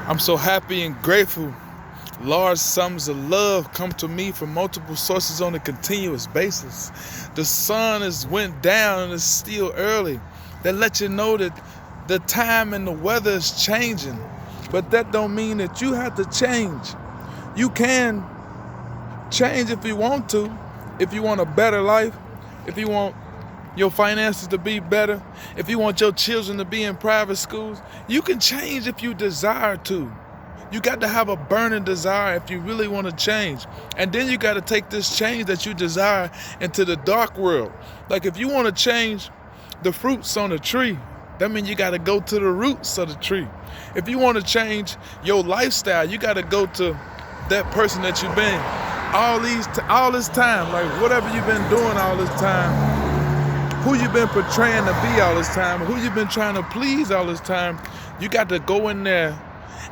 I'm so happy and grateful. Large sums of love come to me from multiple sources on a continuous basis. The sun has went down and it's still early. That lets you know that the time and the weather is changing. But that don't mean that you have to change. You can change if you want to. If you want a better life, if you want your finances to be better, if you want your children to be in private schools, you can change if you desire to. You got to have a burning desire if you really want to change. And then you got to take this change that you desire into the dark world. Like if you want to change the fruits on the tree, that means you got to go to the roots of the tree. If you want to change your lifestyle, you got to go to that person that you've been all this time, like whatever you've been doing all this time, who you've been portraying to be all this time, who you've been trying to please all this time. You got to go in there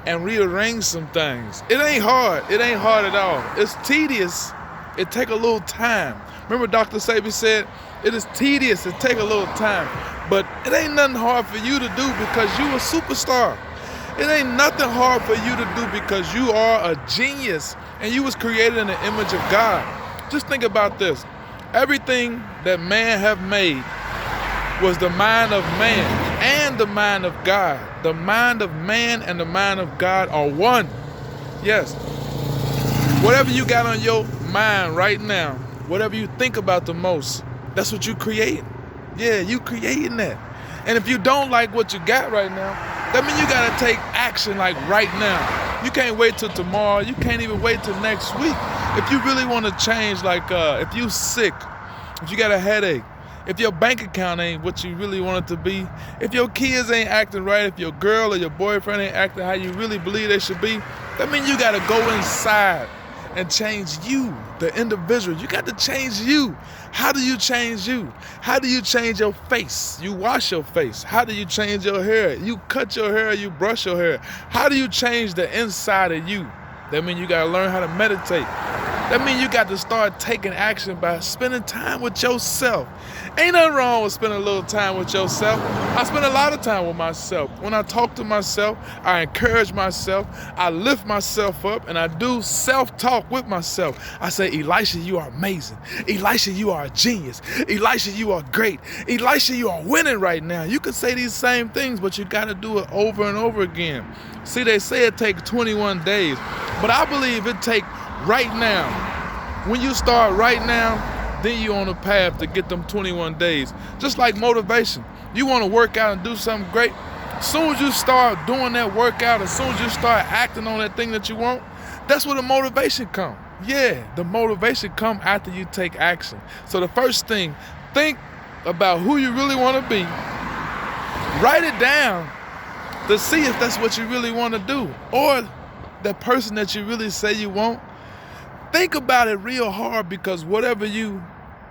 and rearrange some things. It ain't hard. It ain't hard at all. It's tedious. It take a little time. Remember Dr. Sabi said, it is tedious. It take a little time. But it ain't nothing hard for you to do because you a superstar. It ain't nothing hard for you to do because you are a genius and you was created in the image of God. Just think about this. Everything that man have made was the mind of man and the mind of God. The mind of man and the mind of God are one. Yes. Whatever you got on your mind right now, whatever you think about the most, that's what you create. Yeah, you creating that. And if you don't like what you got right now, that means you gotta take action like right now. You can't wait till tomorrow. You can't even wait till next week. If you really want to change, like if you sick, if you got a headache, if your bank account ain't what you really want it to be, if your kids ain't acting right, if your girl or your boyfriend ain't acting how you really believe they should be, that means you gotta go inside and change you, the individual. You got to change you. How do you change you? How do you change your face? You wash your face. How do you change your hair? You cut your hair, you brush your hair. How do you change the inside of you? That means you got to learn how to meditate. That means you got to start taking action by spending time with yourself. Ain't nothing wrong with spending a little time with yourself. I spend a lot of time with myself. When I talk to myself, I encourage myself, I lift myself up, and I do self-talk with myself. I say, Elisha, you are amazing. Elisha, you are a genius. Elisha, you are great. Elisha, you are winning right now. You can say these same things, but you got to do it over and over again. See, they say it takes 21 days, but I believe it takes right now. When you start right now, then you're on a path to get them 21 days. Just like motivation. You want to work out and do something great. As soon as you start doing that workout, as soon as you start acting on that thing that you want, that's where the motivation comes. Yeah, the motivation comes after you take action. So the first thing, think about who you really want to be. Write it down to see if that's what you really want to do. Or the person that you really say you want. Think about it real hard, because whatever you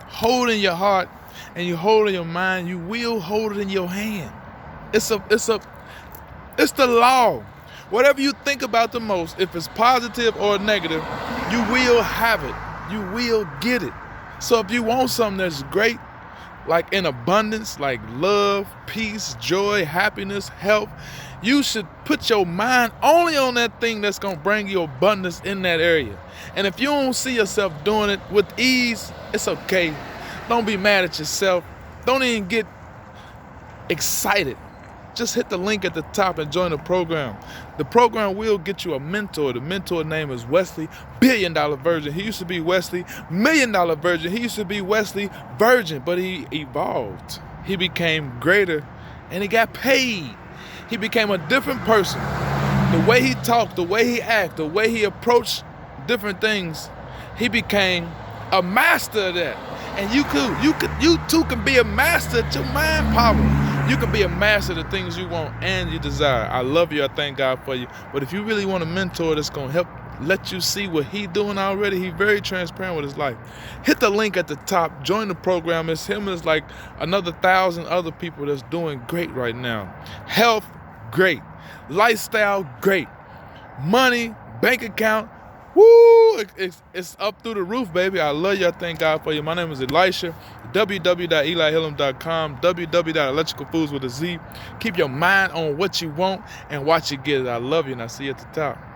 hold in your heart and you hold in your mind, you will hold it in your hand. It's the law. Whatever you think about the most, if it's positive or negative, you will have it. You will get it. So if you want something that's great, like in abundance, like love, peace, joy, happiness, health, you should put your mind only on that thing that's going to bring you abundance in that area. And if you don't see yourself doing it with ease, it's okay. Don't be mad at yourself. Don't even get excited. Just hit the link at the top and join the program. The program will get you a mentor. The mentor name is Wesley, $1 billion virgin. He used to be Wesley, $1 million virgin. He used to be Wesley, virgin, but he evolved. He became greater and he got paid. He became a different person. The way he talked, the way he acted, the way he approached different things, he became a master of that. And you too can be a master at your mind power. You can be a master of the things you want and you desire. I love you. I thank God for you. But if you really want a mentor that's going to help let you see what he's doing already, he's very transparent with his life. Hit the link at the top. Join the program. It's him and it's like another 1,000 other people that's doing great right now. Health, great. Lifestyle, great. Money, bank account, Woo! It's up through the roof, baby. I love you. I thank God for you. My name is Elisha. www.elihillam.com. www.electricalfoods with a Z. Keep your mind on what you want and watch you get it. I love you, and I see you at the top.